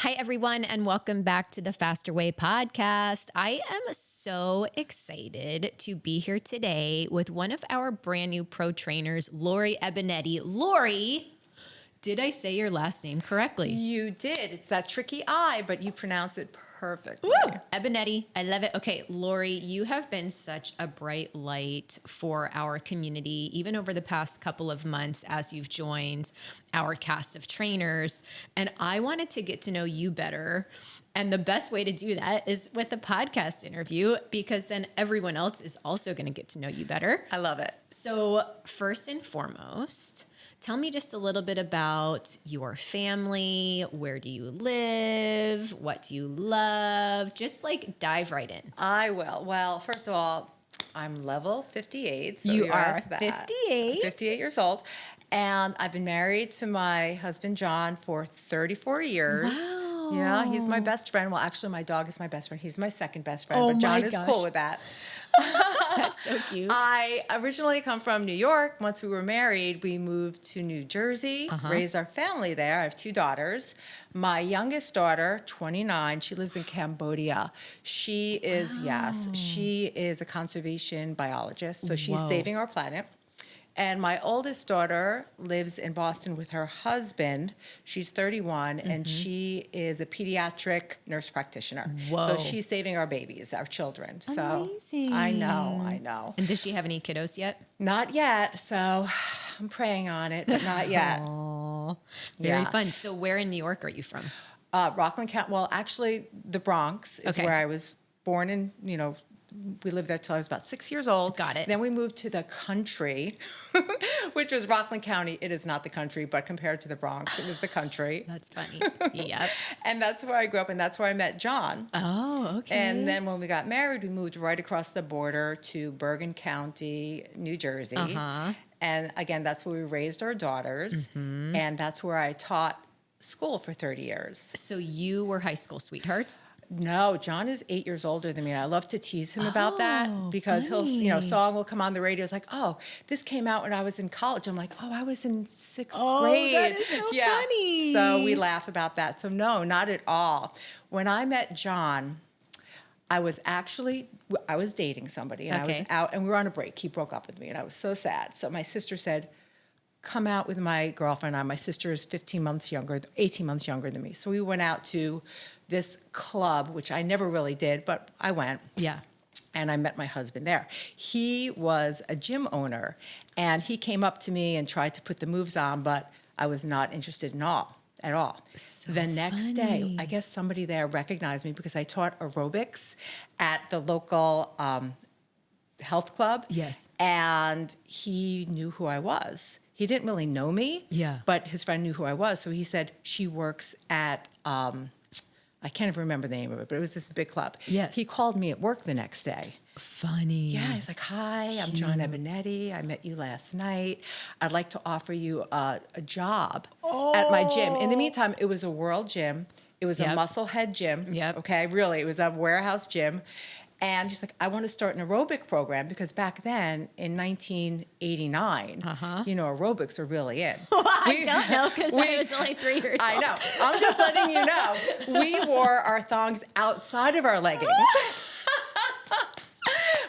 Hi, everyone, and welcome back to the Faster Way podcast. I am so excited to be here today with one of our brand new pro trainers, Lorie Banietti. Lorie, did I say your last name correctly? You did. It's that tricky I, but you pronounce it perfectly. Woo! Ebanetti, I love it. Okay, Lorie, you have been such a bright light for our community, even over the past couple of months as you've joined our cast of trainers. And I wanted to get to know you better. And the best way to do that is with a podcast interview, because then everyone else is also going to get to know you better. I love it. So first and foremost, tell me just a little bit about your family. Where do you live? What do you love? Just like dive right in. I will. Well, first of all, I'm level 58. So You are asked that. 58. I'm 58 years old. And I've been married to my husband, John, for 34 years. Wow. Yeah, he's my best friend. Well, actually, my dog is my best friend. He's my second best friend, Oh but John my is gosh. cool with that. That's so cute. I originally come from New York. Once we were married, we moved to New Jersey, raised our family there. I have two daughters. My youngest daughter, 29, she lives in Cambodia. She is, she is a conservation biologist, so she's Whoa. saving our planet. And my oldest daughter lives in Boston with her husband. She's 31, and she is a pediatric nurse practitioner. Whoa. So she's saving our babies, our children. So Amazing. I know. And does she have any kiddos yet? Not yet, so I'm praying on it, but not yet. Oh, very Yeah. fun. So where in New York are you from? Rockland County, well, actually, the Bronx is Okay. where I was born and, we lived there till I was about 6 years old. Got it. Then we moved to the country, which was Rockland County. It is not the country, but compared to the Bronx, it was the country. That's funny. Yep. And that's where I grew up, and that's where I met John. Oh, okay. And then when we got married, we moved right across the border to Bergen County, New Jersey. And again, that's where we raised our daughters. And that's where I taught school for 30 years. So you were high school sweethearts? No, John is 8 years older than me. And I love to tease him about that because funny. he'll, song will come on the radio. It's like, oh, this came out when I was in college. I'm like, oh, I was in sixth grade. That is so funny. So we laugh about that. So no, not at all. When I met John, I was dating somebody and I was Okay. out and we were on a break. He broke up with me and I was so sad. So my sister said, come out with my girlfriend. My sister is 18 months younger than me. So we went out to this club, which I never really did, but I went. Yeah. And I met my husband there. He was a gym owner, and he came up to me and tried to put the moves on, but I was not interested at all. So the next day, I guess somebody there recognized me because I taught aerobics at the local health club. Yes. And he knew who I was. He didn't really know me, but his friend knew who I was. So he said, she works at, I can't even remember the name of it, but it was this big club. Yes. He called me at work the next day. Funny. Yeah, he's like, hi, I'm John Ebanetti. I met you last night. I'd like to offer you a job at my gym. In the meantime, it was a world gym. It was a musclehead gym. Yep. Okay, really, it was a warehouse gym. And he's like, I want to start an aerobic program because back then in 1989, aerobics are really in. I don't know because I was only 3 years old. I know. I'm just letting you know. We wore our thongs outside of our leggings.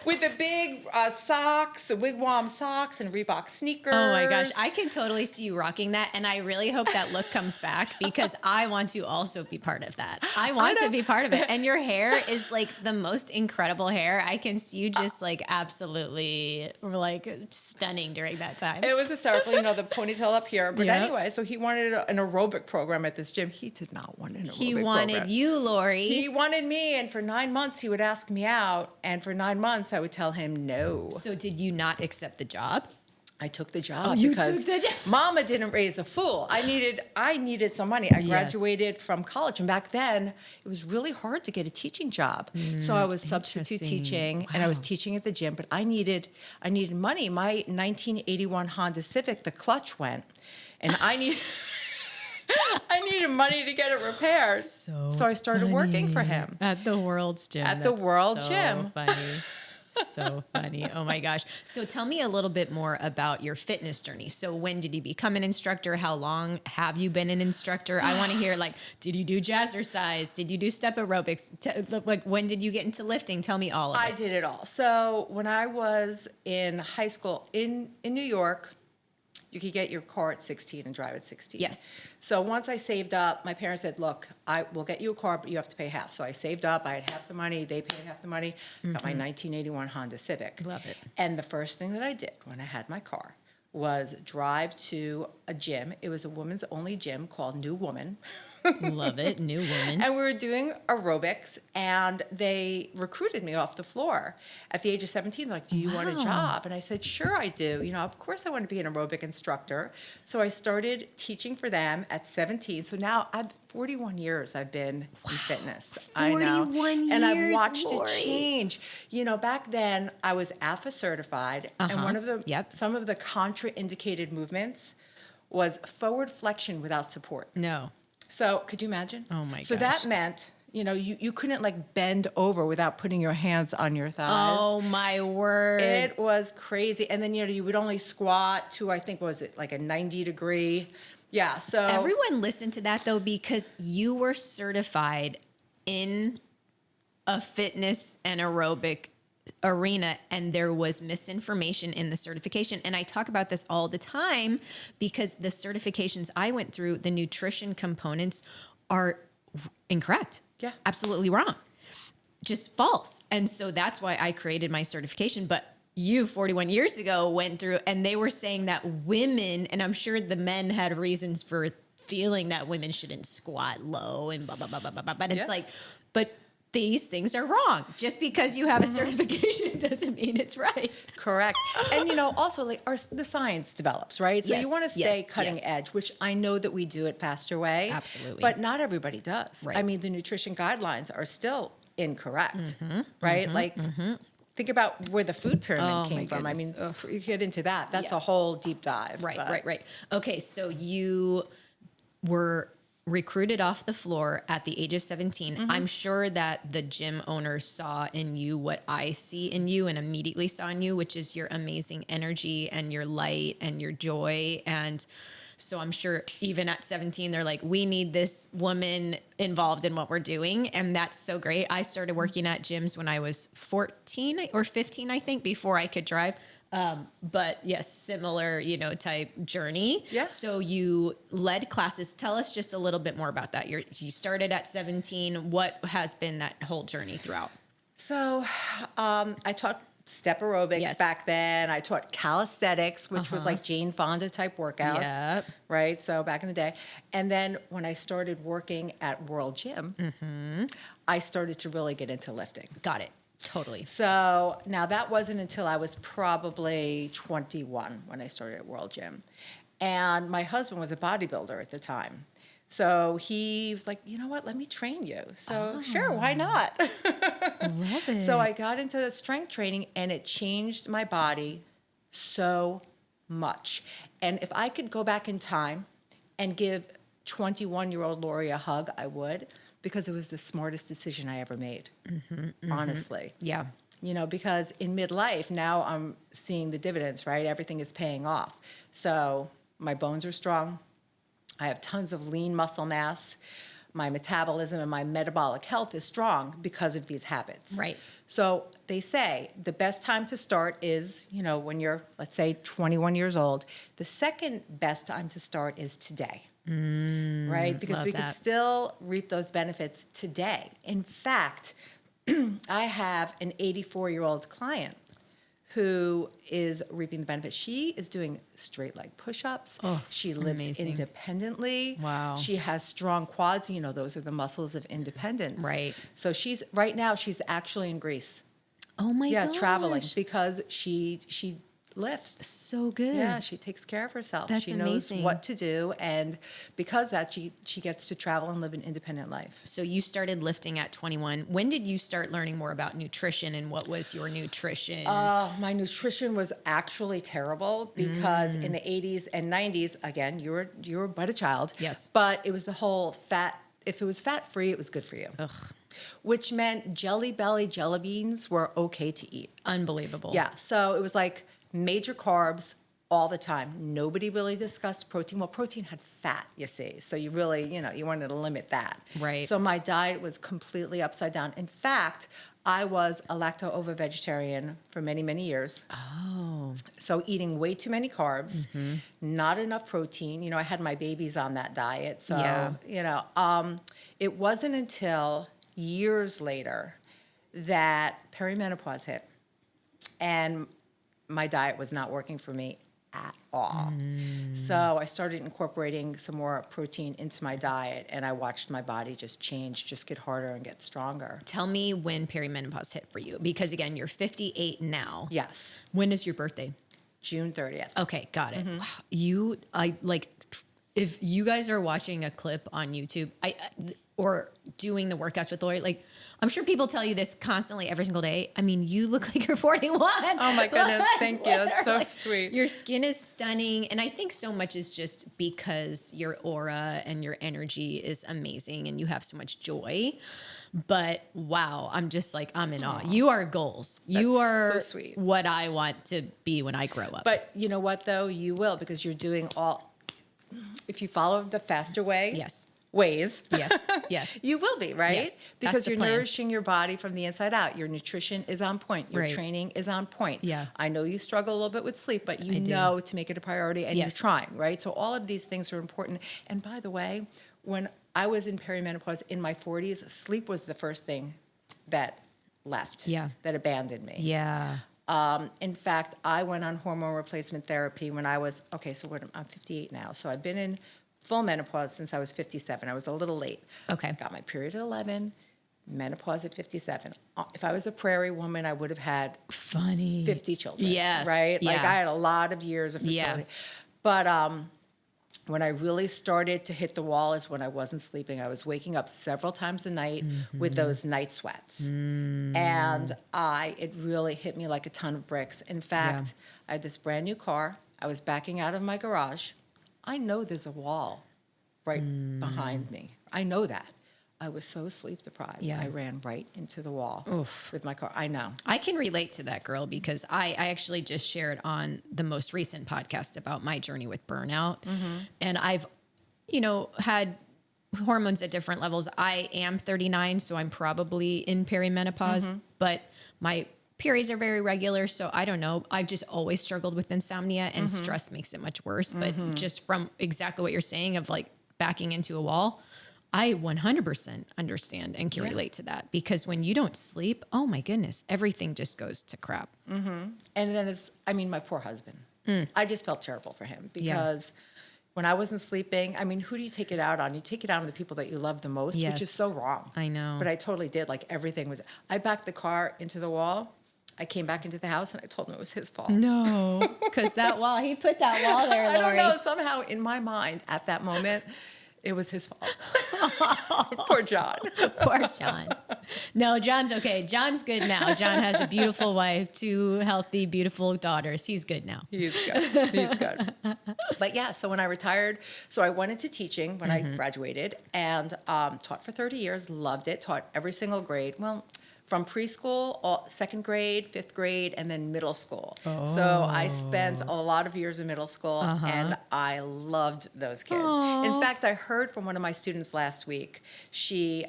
With the big socks, wigwam socks, and Reebok sneakers. Oh my gosh, I can totally see you rocking that, and I really hope that look comes back because I want to also be part of that. I want to be part of it, and your hair is like the most incredible hair. I can see you just like absolutely like stunning during that time. It was hysterical, the ponytail up here. But Yep. anyway, so he wanted an aerobic program at this gym. He did not want an aerobic program. He wanted you, Lorie. He wanted me, and for 9 months he would ask me out, and for 9 months I would tell him no. So did you not accept the job? I took the job you because took the job. Mama didn't raise a fool. I needed some money. I graduated from college, and back then it was really hard to get a teaching job. So I was substitute interesting. teaching, and I was teaching at the gym. But I needed money. My 1981 Honda Civic, the clutch went, and I needed money to get it repaired. So I started working for him at the World's Gym. at the World Gym. Funny. So funny. Oh my gosh. So tell me a little bit more about your fitness journey. So when did you become an instructor? How long have you been an instructor? I want to hear, like, did you do jazzercise? Did you do step aerobics? Like, when did you get into lifting? Tell me all of I it. did it all. So when I was in high school in New York, you could get your car at 16 and drive at 16. Yes. So once I saved up, my parents said, look, I will get you a car, but you have to pay half. So I saved up. I had half the money. They paid half the money. Got my 1981 Honda Civic. Love it. And the first thing that I did when I had my car was drive to a gym. It was a women's only gym called New Woman. Love it. New woman. And we were doing aerobics, and they recruited me off the floor at the age of 17. Like, do you want a job? And I said, sure, I do. You know, of course I want to be an aerobic instructor. So I started teaching for them at 17. So now 41 years I've been in fitness. 41 And I've years, watched Lorie. it change. You know, back then I was AFA certified, and one of the some of the contraindicated movements was forward flexion without support. No. So could you imagine? Oh my So gosh. that meant, you know, you couldn't like bend over without putting your hands on your thighs. Oh my word. It was crazy. And then, you know, you would only squat to, I think, was it like a 90 degree? Yeah. So Everyone listened to that though, because you were certified in a fitness and aerobic arena, and there was misinformation in the certification. And I talk about this all the time because the certifications I went through, the nutrition components are incorrect. Yeah. Absolutely wrong. Just false. And so that's why I created my certification. But you 41 years ago went through, and they were saying that women, and I'm sure the men had reasons for feeling that women shouldn't squat low and blah, blah, blah, blah, blah, blah. But it's like, but these things are wrong. Just because you have a certification doesn't mean it's right. correct. And, you know, also like the science develops, right? So Yes, you want to stay yes, cutting yes. edge, which I know that we do it faster way. Absolutely. But not everybody does. Right. I mean, the nutrition guidelines are still incorrect, right? Think about where the food pyramid Oh, my came from. I mean, goodness. you get into that. That's a Yes. whole deep dive. Right, but- right. Okay, so you were recruited off the floor at the age of 17. I'm sure that the gym owners saw in you what I see in you and immediately saw in you, which is your amazing energy and your light and your joy. And so I'm sure even at 17, they're like, we need this woman involved in what we're doing. And that's so great. I started working at gyms when I was 14 or 15, I think, before I could drive. But yes, similar, you know, type journey. Yeah. So you led classes. Tell us just a little bit more about that. You started at 17. What has been that whole journey throughout? So I taught step aerobics Yes. back then. I taught calisthenics, which was like Jane Fonda type workouts. Yep. Right. So back in the day. And then when I started working at World Gym, I started to really get into lifting. Got it. Totally. So now that wasn't until I was probably 21 when I started at World Gym. And my husband was a bodybuilder at the time. So he was like, you know what, let me train you. So sure, why not? Love it. So I got into strength training, and it changed my body so much. And if I could go back in time and give 21-year-old Lorie a hug, I would, because it was the smartest decision I ever made, honestly. Yeah. You know, because in midlife, now I'm seeing the dividends, right? Everything is paying off. So my bones are strong. I have tons of lean muscle mass. My metabolism and my metabolic health is strong because of these habits. Right. So they say the best time to start is, you know, when you're, let's say, 21 years old. The second best time to start is today. Right? Because love we could that. still reap those benefits today. In fact, I have an 84-year-old client who is reaping the benefits. She is doing straight leg push-ups. Oh, she lives amazing. independently. Wow. She has strong quads. You know, those are the muscles of independence. Right. So right now she's actually in Greece. Oh my Yeah, gosh. traveling because she lifts. So good. Yeah, she takes care of herself. That's she knows amazing. what to do, and because of that, she gets to travel and live an independent life. So you started lifting at 21. When did you start learning more about nutrition, and what was your nutrition? My nutrition was actually terrible because in the 80s and 90s, again, you were but a child. Yes. But it was the whole fat. If it was fat free, it was good for you. Ugh. which meant Jelly Belly jelly beans were okay to eat. Unbelievable. Yeah, so it was like major carbs all the time. Nobody really discussed protein. Well, protein had fat, you see, so you really, you wanted to limit that. Right. So my diet was completely upside down. In fact, I was a lacto-ovo vegetarian for many, many years. Oh. So eating way too many carbs, not enough protein. I had my babies on that diet. So, Yeah. It wasn't until years later that perimenopause hit and my diet was not working for me at all. So I started incorporating some more protein into my diet, and I watched my body just change, just get harder and get stronger. Tell me when perimenopause hit for you, because again, you're 58 now. Yes, When is your birthday? June 30th. Okay, got it. Wow. If you guys are watching a clip on YouTube, or doing the workouts with Lorie, like, I'm sure people tell you this constantly every single day. I mean, you look like you're 41. Oh my goodness, thank you. That's so sweet. Your skin is stunning. And I think so much is just because your aura and your energy is amazing and you have so much joy. But wow, I'm just like, I'm in awe. You are goals. You are so sweet. what I want to be when I grow up. But you know what, though? You will, because you're doing if you follow the faster way. Yes. Ways. Yes. Yes. You will be, right? Yes, Because that's the you're plan. nourishing your body from the inside out. Your nutrition is on point. Your Right. training is on point. Yeah. I know you struggle a little bit with sleep, but you I do. know to make it a priority and Yes. you're trying, right? So all of these things are important. And by the way, when I was in perimenopause in my 40s, sleep was the first thing that left, Yeah. that abandoned me. Yeah. In fact, I went on hormone replacement therapy when I was, I'm 58 now. So I've been in full menopause since I was 57. I was a little late. Okay. Got my period at 11, menopause at 57. If I was a prairie woman, I would have had Funny. 50 children. Yes, Right? Like yeah. I had a lot of years of fertility. Yeah. But when I really started to hit the wall is when I wasn't sleeping. I was waking up several times a night with those night sweats. And it really hit me like a ton of bricks. In fact, I had this brand new car. I was backing out of my garage. I know there's a wall right behind me. I know that. I was so sleep deprived. Yeah. I ran right into the wall Oof. with my car. I know. I can relate to that, girl, because I actually just shared on the most recent podcast about my journey with burnout. And I've, had hormones at different levels. I am 39, so I'm probably in perimenopause, but my periods are very regular. So I don't know. I've just always struggled with insomnia, and stress makes it much worse. But just from exactly what you're saying of like backing into a wall, I 100% understand and can relate to that, because when you don't sleep, oh my goodness, everything just goes to crap. And then my poor husband. I just felt terrible for him because when I wasn't sleeping, who do you take it out on? You take it out on the people that you love the most, which Yes. is so wrong. I know. But I totally did. Like everything was, I backed the car into the wall. I came back into the house and I told him it was his fault. No, because that wall, he put that wall there, I Lorie. don't know. Somehow in my mind at that moment, it was his fault. Poor John. Poor John. No, John's okay. John's good now. John has a beautiful wife, 2 healthy, beautiful daughters. He's good now. He's good. He's good. But yeah, so when I retired, so I went into teaching when I graduated and taught for 30 years, loved it, taught every single grade. Well, from preschool, second grade, 5th grade, and then middle school. So I spent a lot of years in middle school, and I loved those kids. In fact, I heard from one of my students last week.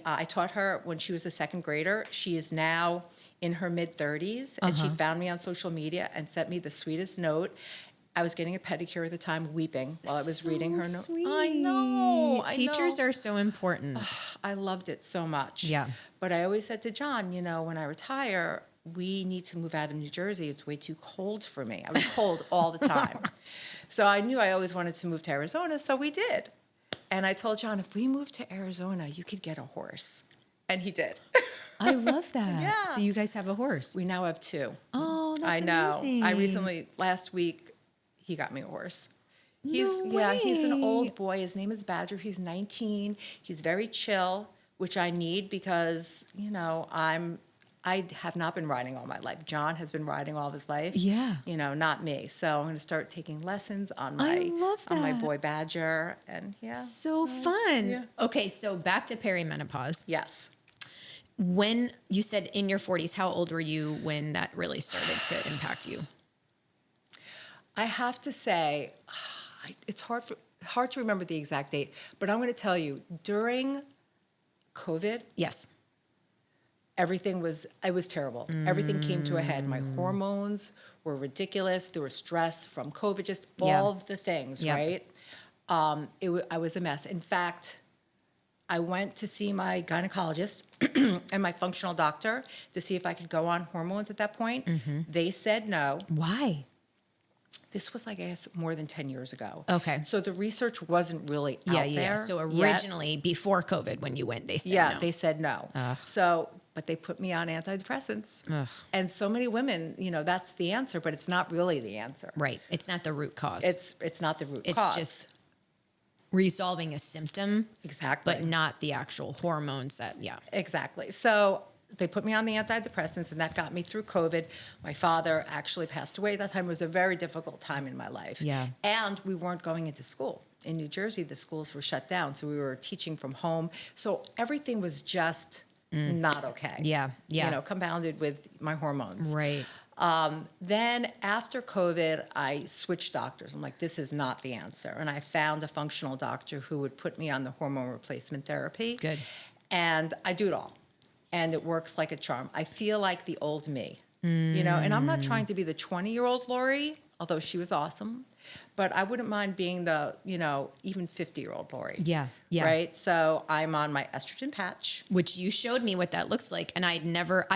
I taught her when she was a second grader. She is now in her mid-30s, and she found me on social media and sent me the sweetest note. I was getting a pedicure at the time, weeping while I was reading her note. Sweet. I know. Teachers are so important. I loved it so much. Yeah. But I always said to John, when I retire, we need to move out of New Jersey. It's way too cold for me. I was cold all the time. So I knew I always wanted to move to Arizona, so we did. And I told John, if we moved to Arizona, you could get a horse. And he did. I love that. Yeah. So you guys have a horse. We now have 2. Oh, that's I know. amazing. I recently, last week, he got me a horse. He's an way. old boy. His name is Badger. He's 19. He's very chill, which I need because, I have not been riding all my life. John has been riding all of his life. Yeah. Not me. So I'm going to start taking lessons on I love my that. boy Badger, and So fun. Yeah. Okay, so back to perimenopause. Yes. When you said in your 40s, how old were you when that really started to impact you? I have to say, it's hard to remember the exact date, but I'm going to tell you, during COVID, Yes. it was terrible. Everything came to a head. My hormones were ridiculous. There was stress from COVID, just all of the things, Yeah. right? I was a mess. In fact, I went to see my gynecologist and my functional doctor to see if I could go on hormones at that point. They said no. Why? This was, I guess, more than 10 years ago. Okay. So the research wasn't really out there. So yet. originally, before COVID, when you went, they said Yeah, no. they said no. But they put me on antidepressants. Ugh. And so many women, that's the answer, but it's not really the answer. Right. It's not the root cause. It's not the root It's cause. just resolving a symptom. Exactly. But not the actual hormones Exactly. So they put me on the antidepressants, and that got me through COVID. My father actually passed away at that time. It was a very difficult time in my life. Yeah. And we weren't going into school. In New Jersey, the schools were shut down, so we were teaching from home. So everything was just not okay. Yeah. Compounded with my hormones. Right. Then after COVID, I switched doctors. I'm like, this is not the answer. And I found a functional doctor who would put me on the hormone replacement therapy. Good. And I do it all. And it works like a charm. I feel like the old me, and I'm not trying to be the 20-year-old Lorie, although she was awesome, but I wouldn't mind being the, even 50-year-old Lorie. Yeah. Right? So I'm on my estrogen patch. Which you showed me what that looks like. And I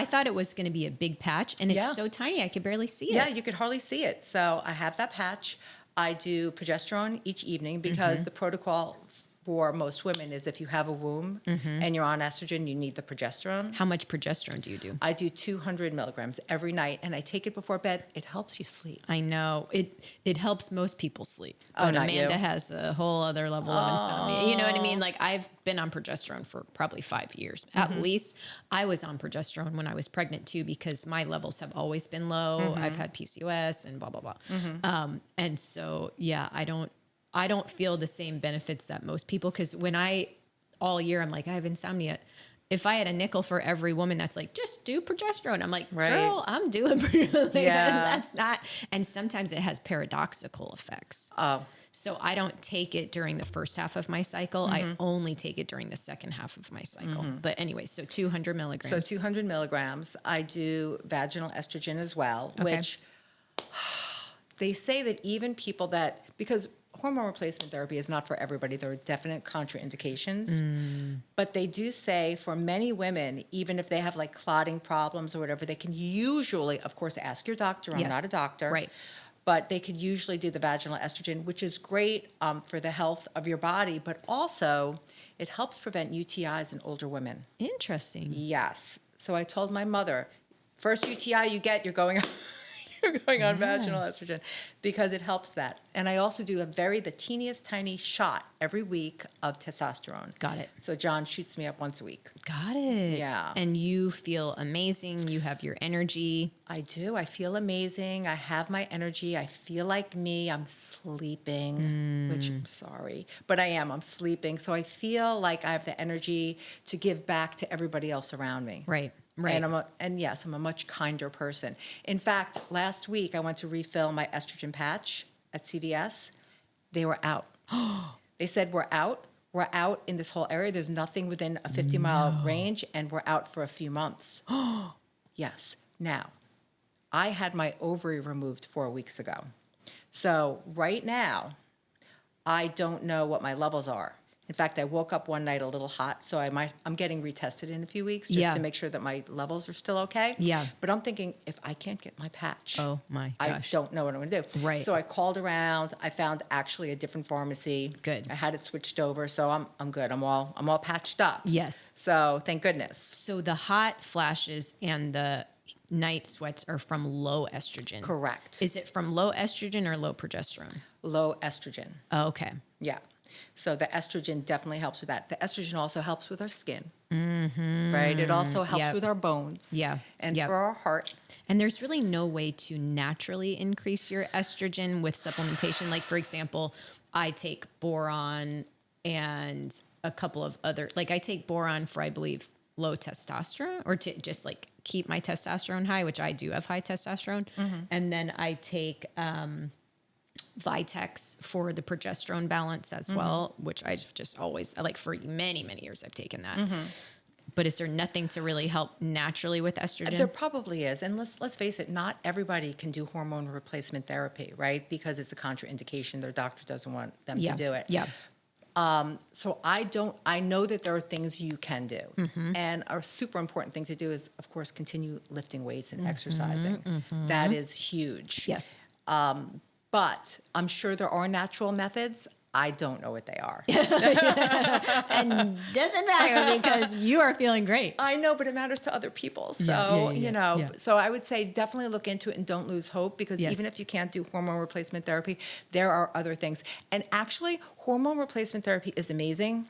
thought it was going to be a big patch, and it's Yeah. so tiny, I could barely see it. Yeah, you could hardly see it. So I have that patch. I do progesterone each evening because the protocol for most women is if you have a womb and you're on estrogen, you need the progesterone. How much progesterone do you do? I do 200 milligrams every night, and I take it before bed. It helps you sleep. I know it helps most people sleep, Oh, but not Amanda you. has a whole other level of insomnia. You know what I mean? Like, I've been on progesterone for probably 5 years. At least I was on progesterone when I was pregnant too, because my levels have always been low. I've had PCOS and blah blah blah. And so I don't feel the same benefits that most people, because all year I'm like, I have insomnia. If I had a nickel for every woman that's like, just do progesterone, I'm like, Right. girl, I'm doing progesterone. Yeah. That's not. And sometimes it has paradoxical effects. Oh, So I don't take it during the first half of my cycle. I only take it during the second half of my cycle. But anyway, so 200 milligrams. so 200 milligrams. I do vaginal estrogen as well, Okay. which they say that even people because hormone replacement therapy is not for everybody. There are definite contraindications. But they do say for many women, even if they have like clotting problems or whatever, they can usually, of course, ask your doctor. I'm Yes. not a doctor. Right. But they could usually do the vaginal estrogen, which is great for the health of your body, but also it helps prevent UTIs in older women. Interesting. Yes. So I told my mother, first UTI you get, you're going on vaginal Yes. estrogen, because it helps that. And I also do the teeniest tiny shot every week of testosterone. Got it. So John shoots me up once a week. Got it. Yeah. And you feel amazing. You have your energy. I do. I feel amazing. I have my energy. I feel like me. I'm sleeping, which I'm sorry, but I am. I'm sleeping. So I feel like I have the energy to give back to everybody else around me. Right. Right. And yes, I'm a much kinder person. In fact, last week I went to refill my estrogen patch at CVS. They were out. They said, we're out. We're out in this whole area. There's nothing within a 50-mile range, and we're out for a few months. Yes. Now, I had my ovary removed 4 weeks ago. So right now, I don't know what my levels are. In fact, I woke up one night a little hot, so I'm getting retested in a few weeks just Yeah. to make sure that my levels are still okay. Yeah. But I'm thinking, if I can't get my patch, Oh my I gosh. don't know what I'm going to do. Right. So I called around. I found actually a different pharmacy. Good. I had it switched over, so I'm good. I'm all patched up. Yes. So thank goodness. So the hot flashes and the night sweats are from low estrogen. Correct. Is it from low estrogen or low progesterone? Low estrogen. Oh, okay. Yeah. So the estrogen definitely helps with that. The estrogen also helps with our skin. Right? It also helps Yep. with our bones. Yeah. And Yep. for our heart. And there's really no way to naturally increase your estrogen with supplementation. Like, for example, I take boron and a couple of other, like I take boron for, I believe, low testosterone or to just like keep my testosterone high, which I do have high testosterone. And then I take Vitex for the progesterone balance as well, which I've just always, like for many, many years, I've taken that. But is there nothing to really help naturally with estrogen? There probably is. And let's face it, not everybody can do hormone replacement therapy, right? Because it's a contraindication. Their doctor doesn't want them to do it. Yeah. So I know that there are things you can do. And a super important thing to do is, of course, continue lifting weights and exercising. That is huge. Yes. But I'm sure there are natural methods. I don't know what they are. And doesn't matter because you are feeling great. I know, but it matters to other people. So, so I would say definitely look into it and don't lose hope because even if you can't do hormone replacement therapy, there are other things. And actually, hormone replacement therapy is amazing,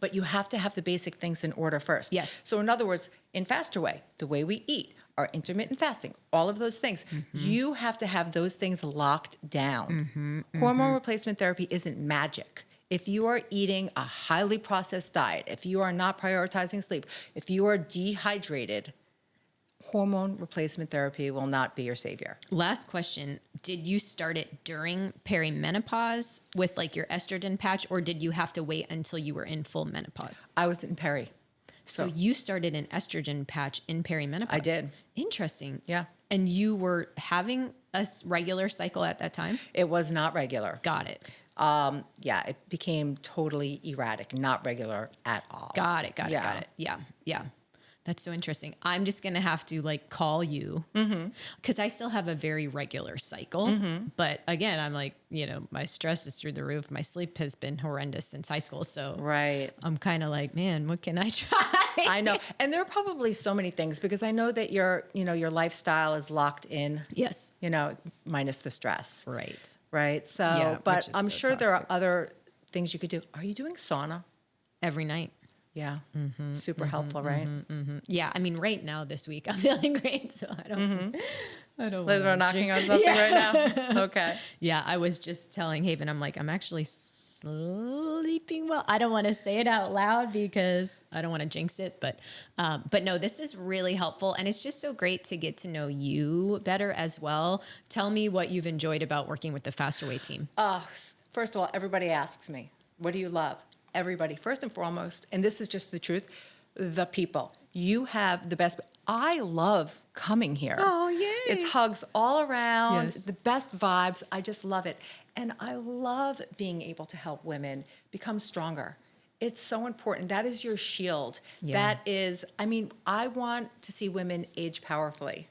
but you have to have the basic things in order first. Yes. So in other words, in Faster Way, the way we eat, our intermittent fasting, all of those things, you have to have those things locked down. Hormone replacement therapy isn't magic. If you are eating a highly processed diet, if you are not prioritizing sleep, if you are dehydrated, hormone replacement therapy will not be your savior. Last question. Did you start it during perimenopause with like your estrogen patch, or did you have to wait until you were in full menopause? I was in peri. So you started an estrogen patch in perimenopause. I did. Interesting. Yeah. And you were having a regular cycle at that time? It was not regular. Got it. It became totally erratic, not regular at all. Got it. Yeah. That's so interesting. I'm just going to have to like call you because I still have a very regular cycle. But again, I'm like, my stress is through the roof. My sleep has been horrendous since high school. So I'm kind of like, man, what can I try? I know. And there are probably so many things because I know that your lifestyle is locked in. Yes. Minus the stress. Right. So, Yeah, but which is I'm so sure there are toxic. other things you could do. Are you doing sauna? Every night. Yeah. Super helpful, right? Yeah. I mean, right now this week, I'm feeling great. So I don't Liz, we're knocking on something right now. Okay. Yeah. I was just telling Haven, I'm like, I'm actually sleeping well. I don't want to say it out loud because I don't want to jinx it, but no, this is really helpful. And it's just so great to get to know you better as well. Tell me what you've enjoyed about working with the Faster Way team. First of all, everybody asks me, what do you love? Everybody, first and foremost, and this is just the truth, the people. You have the best. I love coming here. Oh, yay. It's hugs all around, Yes. the best vibes. I just love it. And I love being able to help women become stronger. It's so important. That is your shield. Yeah. That is, I want to see women age powerfully.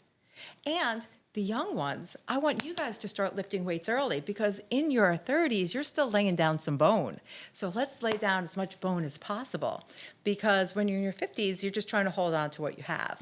And the young ones, I want you guys to start lifting weights early because in your 30s, you're still laying down some bone. So let's lay down as much bone as possible because when you're in your 50s, you're just trying to hold on to what you have.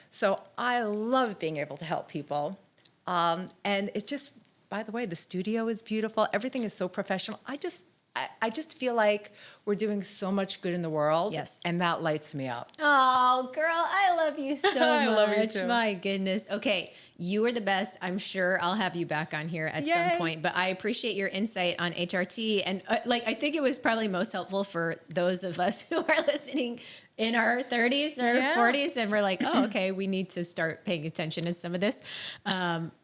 So I love being able to help people. And it just, by the way, the studio is beautiful. Everything is so professional. I just feel like we're doing so much good in the world. Yes. And that lights me up. Oh, girl, I love you so I much. love you too. My goodness. Okay, you are the best. I'm sure I'll have you back on here at some point, but I appreciate your insight on HRT. And I think it was probably most helpful for those of us who are listening in our 30s or 40s. And we're like, oh, okay, we need to start paying attention to some of this.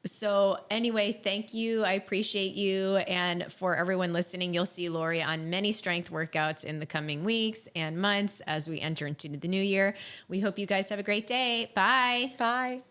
So anyway, thank you. I appreciate you. And for everyone listening, you'll see Lorie on many strength workouts in the coming weeks and months as we enter into the new year. We hope you guys have a great day. Bye. Bye.